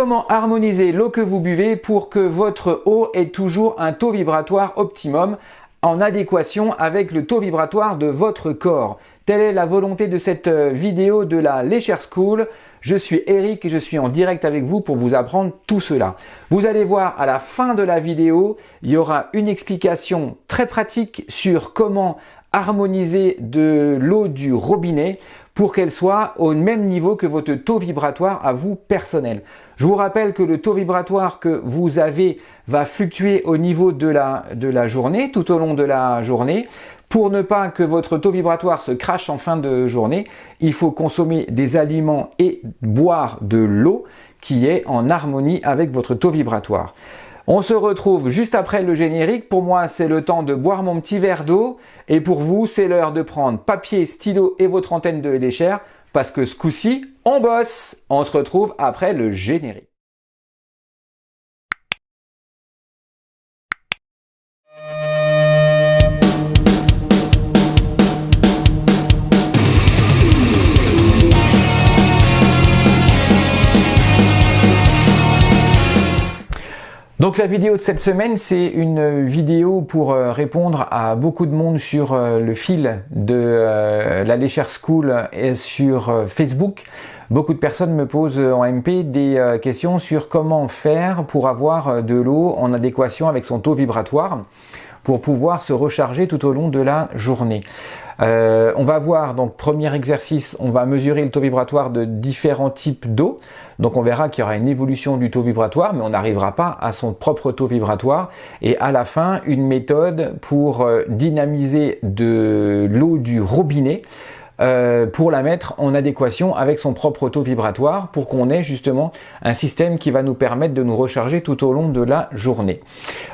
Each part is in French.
Comment harmoniser l'eau que vous buvez pour que votre eau ait toujours un taux vibratoire optimum en adéquation avec le taux vibratoire de votre corps? Telle est la volonté de cette vidéo de la Lécher School. Je suis Eric et je suis en direct avec vous pour vous apprendre tout cela. Vous allez voir à la fin de la vidéo, il y aura une explication très pratique sur comment harmoniser de l'eau du robinet pour qu'elle soit au même niveau que votre taux vibratoire à vous personnel. Je vous rappelle que le taux vibratoire que vous avez va fluctuer au niveau de la journée, tout au long de la journée. Pour ne pas que votre taux vibratoire se crache en fin de journée, il faut consommer des aliments et boire de l'eau qui est en harmonie avec votre taux vibratoire. On se retrouve juste après le générique. Pour moi, c'est le temps de boire mon petit verre d'eau. Et pour vous, c'est l'heure de prendre papier, stylo et votre antenne de Lécher. Parce que ce coup-ci, on bosse. On se retrouve après le générique. Donc la vidéo de cette semaine, c'est une vidéo pour répondre à beaucoup de monde sur le fil de la Lécher School et sur Facebook. Beaucoup de personnes me posent en MP des questions sur comment faire pour avoir de l'eau en adéquation avec son taux vibratoire pour pouvoir se recharger tout au long de la journée. On va voir, donc premier exercice, on va mesurer le taux vibratoire de différents types d'eau. Donc on verra qu'il y aura une évolution du taux vibratoire, mais on n'arrivera pas à son propre taux vibratoire. Et à la fin, une méthode pour dynamiser de l'eau du robinet pour la mettre en adéquation avec son propre taux vibratoire pour qu'on ait justement un système qui va nous permettre de nous recharger tout au long de la journée.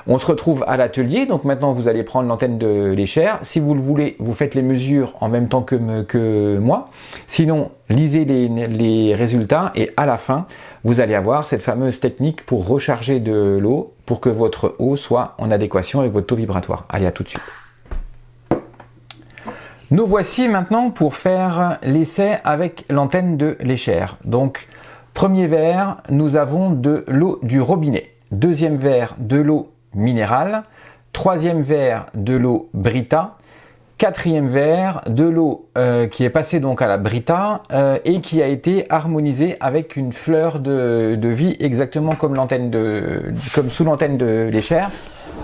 On se retrouve à l'atelier, donc maintenant vous allez prendre l'antenne de Lécher. Si vous le voulez, vous faites les mesures en même temps que moi. Sinon, lisez les résultats et à la fin, vous allez avoir cette fameuse technique pour recharger de l'eau pour que votre eau soit en adéquation avec votre taux vibratoire. Allez, à tout de suite. Nous voici maintenant pour faire l'essai avec l'antenne de Lécher. Donc, premier verre, nous avons de l'eau du robinet. Deuxième verre, de l'eau minérale. Troisième verre, de l'eau Brita. Quatrième verre, de l'eau qui est passée donc à la Brita et qui a été harmonisée avec une fleur de vie, exactement comme sous l'antenne de Lécher.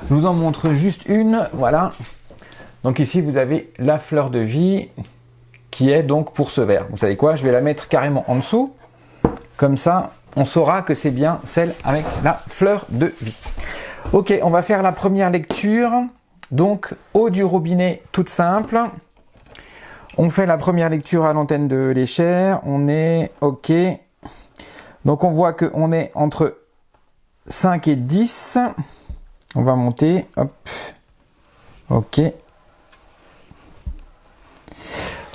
Je vous en montre juste une, voilà. Donc ici, vous avez la fleur de vie qui est donc pour ce verre. Vous savez quoi? Je vais la mettre carrément en dessous. Comme ça, on saura que c'est bien celle avec la fleur de vie. Ok, on va faire la première lecture. Donc, eau du robinet toute simple. On fait la première lecture à l'antenne de Lécher. On est ok. Donc, on voit qu'on est entre 5 et 10. On va monter. Hop. Ok.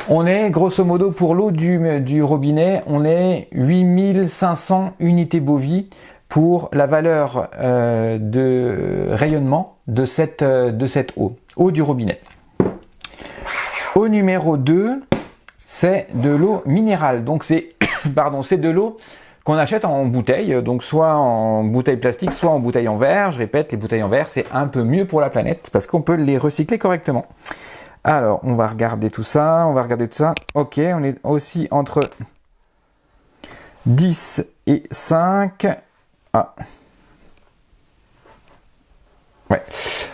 On est, grosso modo, pour l'eau du robinet, on est 8500 unités bovies pour la valeur de rayonnement de cette eau du robinet. Eau numéro 2, c'est de l'eau minérale. Donc c'est c'est de l'eau qu'on achète en bouteille, donc soit en bouteille plastique, soit en bouteille en verre. Je répète, les bouteilles en verre, c'est un peu mieux pour la planète parce qu'on peut les recycler correctement. Alors, on va regarder tout ça, Ok, on est aussi entre 10 et 5. Ah. Ouais.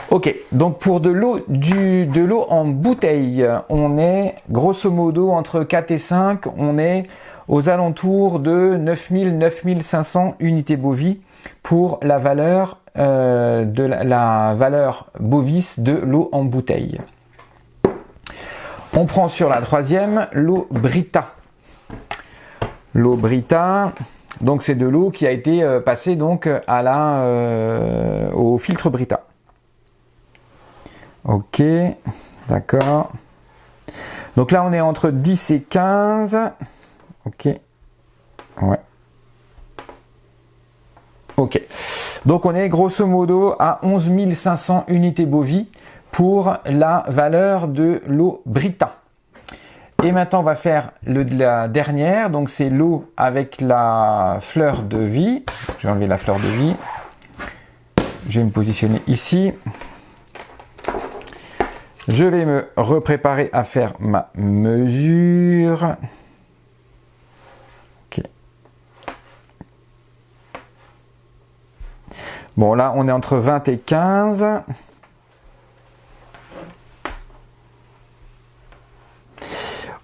Ok, donc pour de l'eau en bouteille, on est grosso modo entre 4 et 5, on est aux alentours de 9000-9500 unités bovies pour la valeur la valeur bovis de l'eau en bouteille. On prend sur la troisième l'eau Brita. L'eau Brita, donc c'est de l'eau qui a été passée donc au filtre Brita. Ok, d'accord. Donc là on est entre 10 et 15. Ok, ouais. Ok, donc on est grosso modo à 11 500 unités bovies pour la valeur de l'eau Brita. Et maintenant, on va faire la dernière. Donc, c'est l'eau avec la fleur de vie. je vais enlever la fleur de vie. Je vais me positionner ici. Je vais me repréparer à faire ma mesure. Ok. Bon, là, on est entre 20 et 15.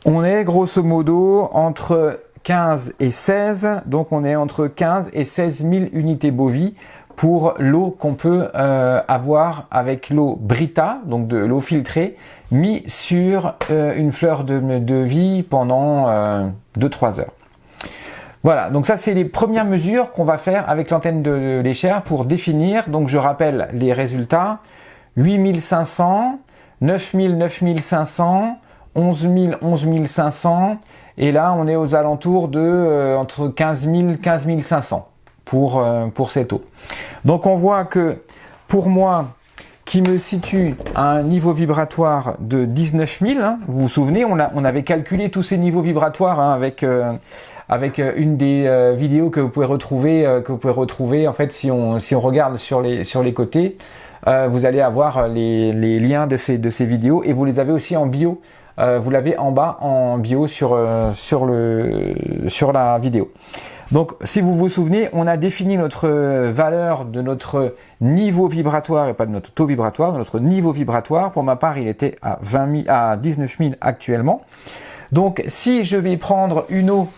On est grosso modo entre 15 et 16, donc on est entre 15 et 16 000 unités bovies pour l'eau qu'on peut avoir avec l'eau Brita, donc de l'eau filtrée, mis sur une fleur de vie pendant 2-3 heures. Voilà, donc ça c'est les premières mesures qu'on va faire avec l'antenne de l'échelle pour définir, donc je rappelle les résultats, 8500, 9000, 9500, 11 000, 11 500, et là on est aux alentours de entre 15 000, 15 500 pour cette eau. Donc on voit que pour moi, qui me situe à un niveau vibratoire de 19 000, hein, vous vous souvenez, on avait calculé tous ces niveaux vibratoires hein, avec une des vidéos que vous pouvez retrouver en fait si on regarde sur les côtés, vous allez avoir les liens de ces vidéos et vous les avez aussi en bio. Vous l'avez en bas en bio sur la vidéo. Donc, si vous vous souvenez, on a défini notre valeur de notre niveau vibratoire et pas de notre taux vibratoire, de notre niveau vibratoire. Pour ma part, il était à 19 000 actuellement. Donc, si je vais prendre une eau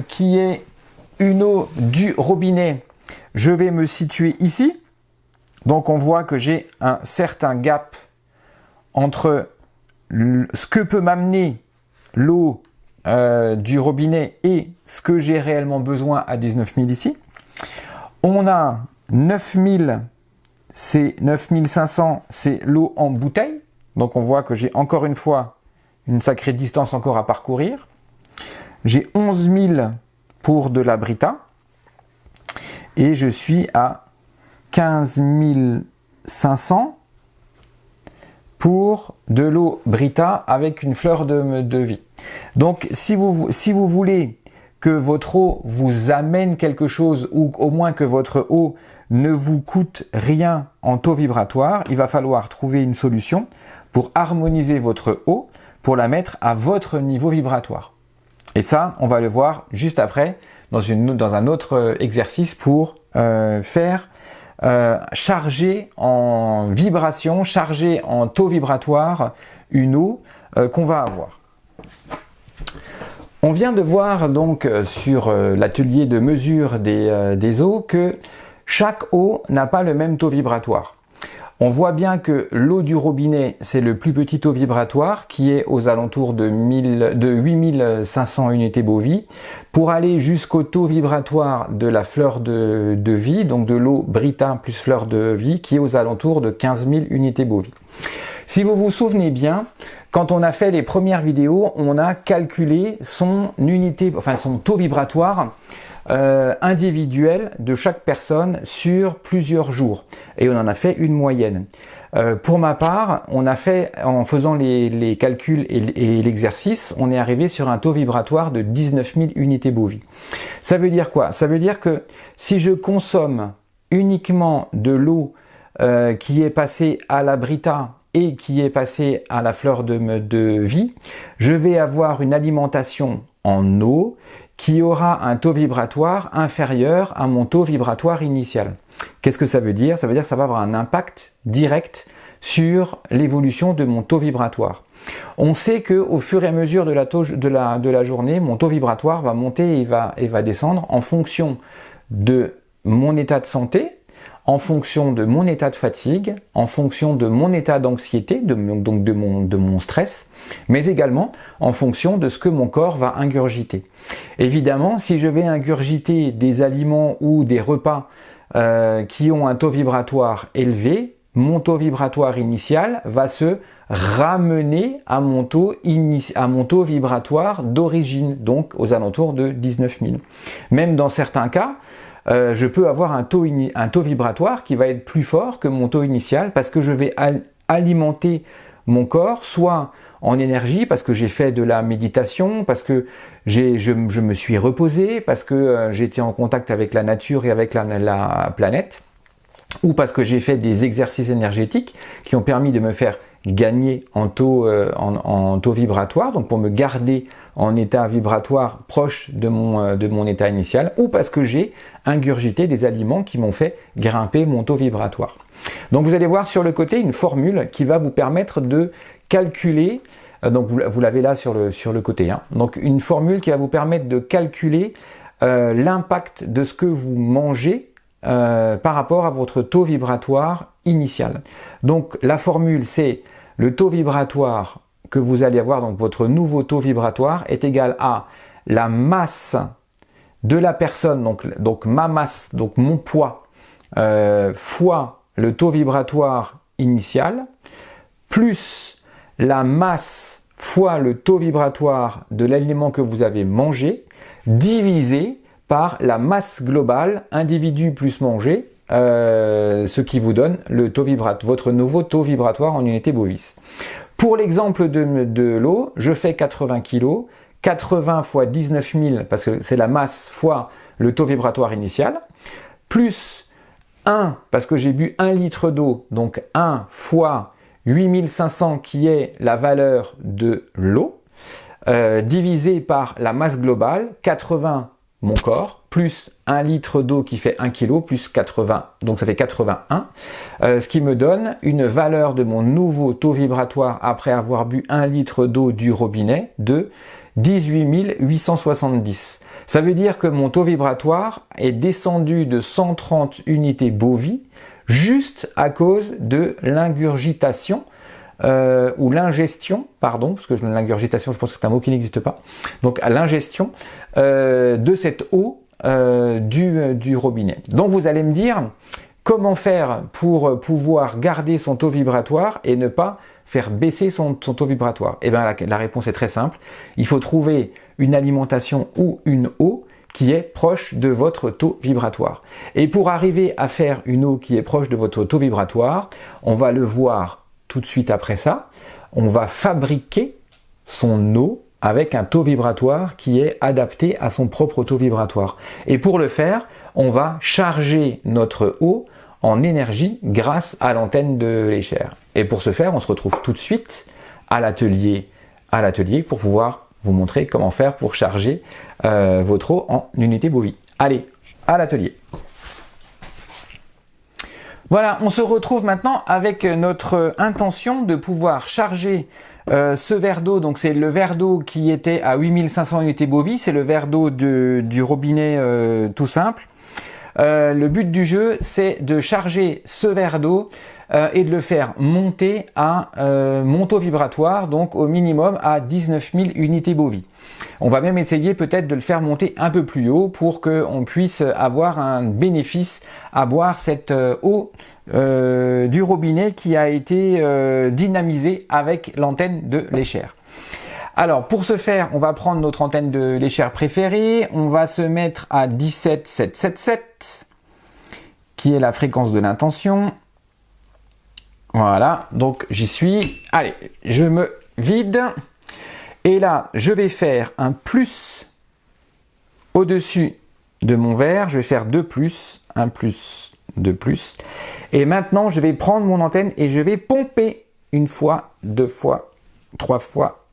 qui est une eau du robinet, je vais me situer ici. Donc, on voit que j'ai un certain gap entre ce que peut m'amener l'eau du robinet et ce que j'ai réellement besoin à 19 000 ici. On a 9 000, c'est 9 500, c'est l'eau en bouteille. Donc on voit que j'ai encore une fois une sacrée distance encore à parcourir. J'ai 11 000 pour de la Brita et je suis à 15 500 pour de l'eau Brita avec une fleur de vie. Donc si vous voulez que votre eau vous amène quelque chose ou au moins que votre eau ne vous coûte rien en taux vibratoire, il va falloir trouver une solution pour harmoniser votre eau, pour la mettre à votre niveau vibratoire. Et ça, on va le voir juste après dans un autre exercice pour charger en vibration, charger en taux vibratoire une eau qu'on va avoir. On vient de voir donc sur l'atelier de mesure des eaux que chaque eau n'a pas le même taux vibratoire. On voit bien que l'eau du robinet, c'est le plus petit taux vibratoire qui est aux alentours de 8500 unités bovies pour aller jusqu'au taux vibratoire de la fleur de vie, donc de l'eau Brita plus fleur de vie qui est aux alentours de 15 000 unités bovies. Si vous vous souvenez bien, quand on a fait les premières vidéos, on a calculé son taux vibratoire individuel de chaque personne sur plusieurs jours et on en a fait une moyenne. Pour ma part, on a fait, en faisant les calculs et l'exercice, on est arrivé sur un taux vibratoire de 19 000 unités bovies. Ça veut dire quoi? Ça veut dire que si je consomme uniquement de l'eau qui est passée à la Brita et qui est passée à la fleur de vie, je vais avoir une alimentation en eau qui aura un taux vibratoire inférieur à mon taux vibratoire initial. Qu'est-ce que ça veut dire? Ça veut dire que ça va avoir un impact direct sur l'évolution de mon taux vibratoire. On sait que au fur et à mesure de la journée, mon taux vibratoire va monter et va descendre en fonction de mon état de santé, en fonction de mon état de fatigue, en fonction de mon état d'anxiété, donc de mon stress, mais également en fonction de ce que mon corps va ingurgiter. Évidemment, si je vais ingurgiter des aliments ou des repas qui ont un taux vibratoire élevé, mon taux vibratoire initial va se ramener à mon taux vibratoire d'origine, donc aux alentours de 19 000. Même dans certains cas, je peux avoir un taux vibratoire qui va être plus fort que mon taux initial parce que je vais alimenter mon corps soit en énergie parce que j'ai fait de la méditation, parce que je me suis reposé, parce que j'étais en contact avec la nature et avec la planète, ou parce que j'ai fait des exercices énergétiques qui ont permis de me faire gagner en taux vibratoire, donc pour me garder en état vibratoire proche de mon état initial, ou parce que j'ai ingurgité des aliments qui m'ont fait grimper mon taux vibratoire. Donc vous allez voir sur le côté une formule qui va vous permettre de calculer, donc vous l'avez là sur le côté, hein, donc une formule qui va vous permettre de calculer l'impact de ce que vous mangez par rapport à votre taux vibratoire initial. Donc la formule, c'est le taux vibratoire que vous allez avoir, donc votre nouveau taux vibratoire est égal à la masse de la personne, donc ma masse, donc mon poids, fois le taux vibratoire initial, plus la masse fois le taux vibratoire de l'aliment que vous avez mangé, divisé par la masse globale, individu plus manger, ce qui vous donne le taux votre nouveau taux vibratoire en unité bovis. Pour l'exemple de l'eau, je fais 80 kg, 80 fois 19 000, parce que c'est la masse fois le taux vibratoire initial, plus 1, parce que j'ai bu 1 litre d'eau, donc 1 fois 8500 qui est la valeur de l'eau, divisé par la masse globale, 80 mon corps, plus 1 litre d'eau qui fait 1 kg, plus 80, donc ça fait 81, ce qui me donne une valeur de mon nouveau taux vibratoire après avoir bu 1 litre d'eau du robinet de 18 870. Ça veut dire que mon taux vibratoire est descendu de 130 unités bovies juste à cause de l'ingurgitation, ou l'ingestion, pardon, parce que l'ingurgitation, je pense que c'est un mot qui n'existe pas, donc à l'ingestion de cette eau du robinet. Donc vous allez me dire, comment faire pour pouvoir garder son taux vibratoire et ne pas faire baisser son taux vibratoire? Eh bien la réponse est très simple, il faut trouver une alimentation ou une eau qui est proche de votre taux vibratoire. Et pour arriver à faire une eau qui est proche de votre taux vibratoire, on va le voir tout de suite après ça, on va fabriquer son eau avec un taux vibratoire qui est adapté à son propre taux vibratoire. Et pour le faire, on va charger notre eau en énergie grâce à l'antenne de l'échelle. Et pour ce faire, on se retrouve tout de suite à l'atelier pour pouvoir vous montrer comment faire pour charger votre eau en unité bovie. Allez, à l'atelier. Voilà, on se retrouve maintenant avec notre intention de pouvoir charger ce verre d'eau. Donc c'est le verre d'eau qui était à 8500 unités bovies, c'est le verre d'eau du robinet tout simple. Le but du jeu, c'est de charger ce verre d'eau et de le faire monter à mon taux vibratoire, donc au minimum à 19 000 unités bovies. On va même essayer peut-être de le faire monter un peu plus haut pour qu'on puisse avoir un bénéfice à boire cette eau du robinet qui a été dynamisée avec l'antenne de l'échelle. Alors pour ce faire, on va prendre notre antenne de l'échelle préférée, on va se mettre à 17777 qui est la fréquence de l'intention. Voilà, donc j'y suis. Allez, je me vide. Et là, je vais faire un plus au-dessus de mon verre. Je vais faire 2 plus, 1 plus, 2 plus. Et maintenant, je vais prendre mon antenne et je vais pomper 1 fois, 2 fois, 3 fois,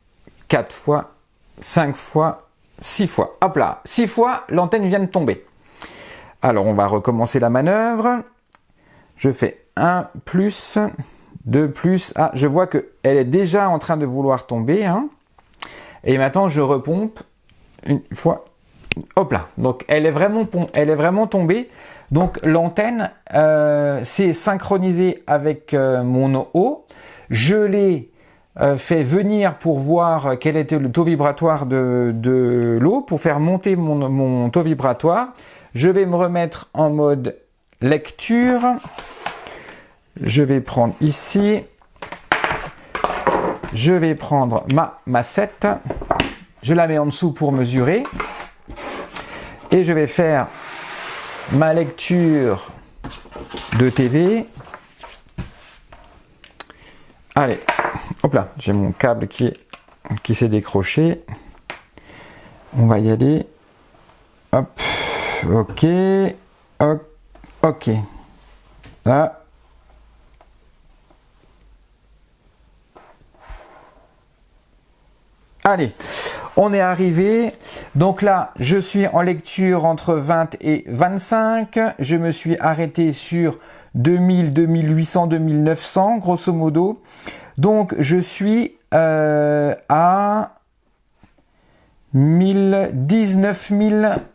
4 fois, 5 fois, 6 fois. Hop là, 6 fois, l'antenne vient de tomber. Alors, on va recommencer la manœuvre. Je fais 1 plus, 2 plus. Ah, je vois qu'elle est déjà en train de vouloir tomber. Hein. Et maintenant, je repompe 1 fois. Hop là. Donc, elle est vraiment tombée. Donc, l'antenne s'est synchronisée avec mon eau. Je l'ai fait venir pour voir quel était le taux vibratoire de l'eau, pour faire monter mon taux vibratoire. Je vais me remettre en mode lecture. Je vais prendre ici. Je vais prendre ma massette. Je la mets en dessous pour mesurer. Et je vais faire ma lecture de TV. Allez, hop là, j'ai mon câble qui s'est décroché. On va y aller. Hop, ok, ok. Là. Allez, on est arrivé. Donc là, je suis en lecture entre 20 et 25. Je me suis arrêté sur 2000, 2800, 2900, grosso modo. Donc, je suis à 19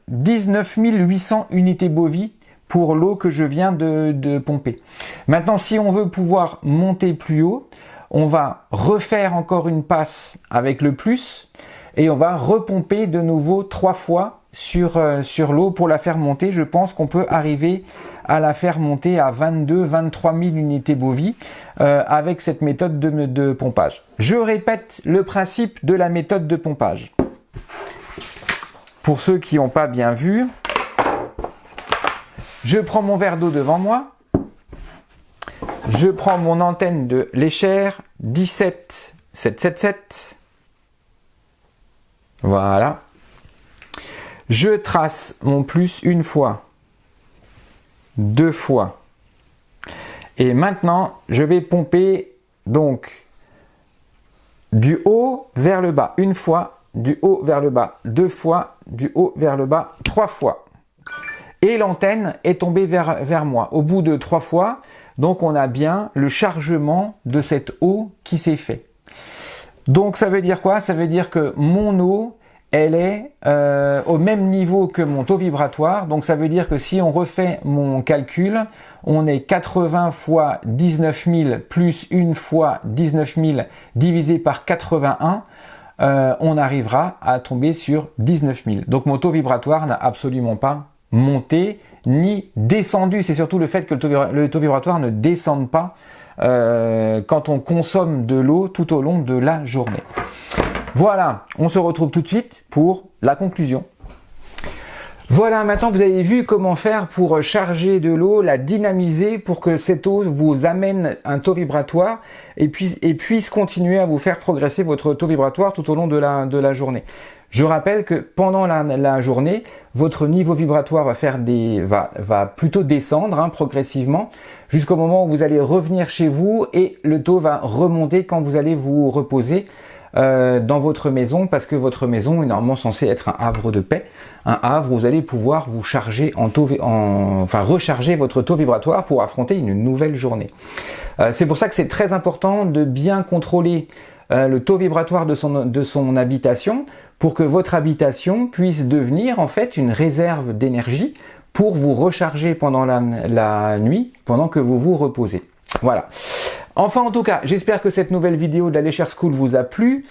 800 unités bovies pour l'eau que je viens de pomper. Maintenant, si on veut pouvoir monter plus haut, on va refaire encore une passe avec le plus et on va repomper de nouveau 3 fois sur l'eau pour la faire monter. Je pense qu'on peut arriver à la faire monter à 22-23 000 unités bovies avec cette méthode de pompage. Je répète le principe de la méthode de pompage. Pour ceux qui n'ont pas bien vu, je prends mon verre d'eau devant moi, je prends mon antenne de Lécher 17777, voilà, je trace mon plus une fois, 2 fois, et maintenant je vais pomper donc du haut vers le bas, une fois, du haut vers le bas, 2 fois, du haut vers le bas, 3 fois. Et l'antenne est tombée vers moi. Au bout de 3 fois, donc on a bien le chargement de cette eau qui s'est fait. Donc ça veut dire quoi? Ça veut dire que mon eau, elle est au même niveau que mon taux vibratoire. Donc ça veut dire que si on refait mon calcul, on est 80 fois 19 000 plus 1 fois 19 000 divisé par 81. On arrivera à tomber sur 19 000. Donc mon taux vibratoire n'a absolument pas monté ni descendu. C'est surtout le fait que le taux vibratoire ne descende pas quand on consomme de l'eau tout au long de la journée. Voilà, on se retrouve tout de suite pour la conclusion. Voilà, maintenant vous avez vu comment faire pour charger de l'eau, la dynamiser pour que cette eau vous amène un taux vibratoire et puisse continuer à vous faire progresser votre taux vibratoire tout au long de la journée. Je rappelle que pendant la journée, votre niveau vibratoire va plutôt descendre progressivement jusqu'au moment où vous allez revenir chez vous et le taux va remonter quand vous allez vous reposer dans votre maison, parce que votre maison est normalement censée être un havre de paix, un havre où vous allez pouvoir vous charger recharger votre taux vibratoire pour affronter une nouvelle journée. C'est pour ça que c'est très important de bien contrôler le taux vibratoire de son habitation pour que votre habitation puisse devenir en fait une réserve d'énergie pour vous recharger pendant la nuit, pendant que vous vous reposez. Voilà. Enfin, en tout cas, j'espère que cette nouvelle vidéo de la Lécher School vous a plu.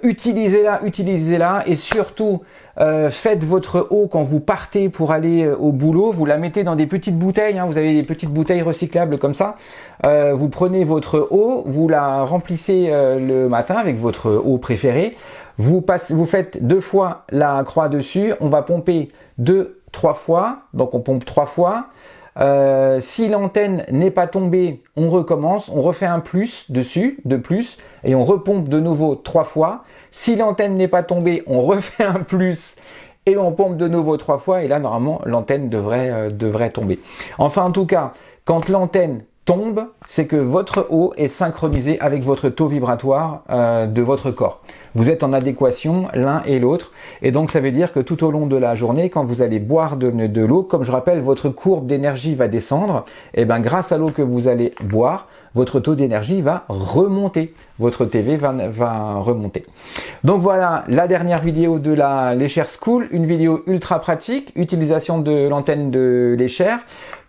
Utilisez-la et surtout, faites votre eau quand vous partez pour aller au boulot. Vous la mettez dans des petites bouteilles, vous avez des petites bouteilles recyclables comme ça. Vous prenez votre eau, vous la remplissez le matin avec votre eau préférée. Vous faites 2 fois la croix dessus. On va pomper 2-3 fois. Donc on pompe 3 fois. Si l'antenne n'est pas tombée, on recommence, on refait un plus dessus, et on repompe de nouveau 3 fois. Si l'antenne n'est pas tombée, on refait un plus et on pompe de nouveau 3 fois, et là normalement l'antenne devrait tomber. Enfin, en tout cas, quand l'antenne tombe, c'est que votre eau est synchronisée avec votre taux vibratoire de votre corps. Vous êtes en adéquation l'un et l'autre, et donc ça veut dire que tout au long de la journée, quand vous allez boire de l'eau, comme je rappelle, votre courbe d'énergie va descendre, et bien grâce à l'eau que vous allez boire, votre taux d'énergie va remonter, votre TV va remonter. Donc voilà la dernière vidéo de la Lécher School, une vidéo ultra pratique, utilisation de l'antenne de Lécher.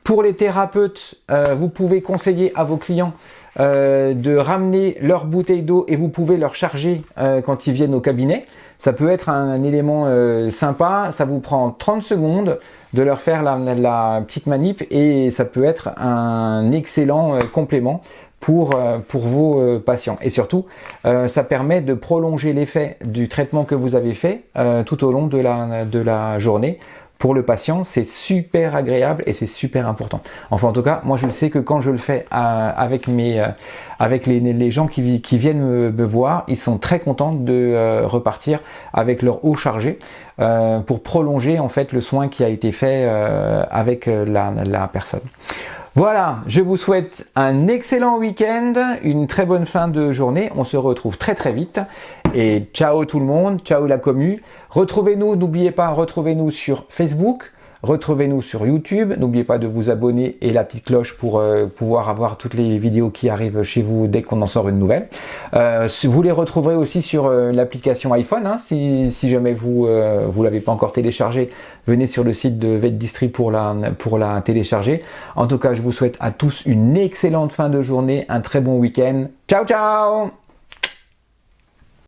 Pour les thérapeutes, vous pouvez conseiller à vos clients de ramener leur bouteille d'eau et vous pouvez leur charger quand ils viennent au cabinet. Ça peut être un élément sympa, ça vous prend 30 secondes de leur faire la petite manip et ça peut être un excellent complément pour vos patients. Et surtout, ça permet de prolonger l'effet du traitement que vous avez fait tout au long de la journée pour le patient, c'est super agréable et c'est super important. Enfin, en tout cas, moi je le sais que quand je le fais avec les gens qui viennent me voir, ils sont très contents de repartir avec leur eau chargée pour prolonger en fait le soin qui a été fait avec la personne. Voilà, je vous souhaite un excellent week-end, une très bonne fin de journée. On se retrouve très très vite. Et ciao tout le monde, ciao la commu. Retrouvez-nous, n'oubliez pas, retrouvez-nous sur Facebook, retrouvez-nous sur YouTube. N'oubliez pas de vous abonner et la petite cloche pour pouvoir avoir toutes les vidéos qui arrivent chez vous dès qu'on en sort une nouvelle. Vous les retrouverez aussi sur l'application iPhone. Hein, si jamais vous l'avez pas encore téléchargé, venez sur le site de Vetdistri pour la télécharger. En tout cas, je vous souhaite à tous une excellente fin de journée, un très bon week-end. Ciao ciao!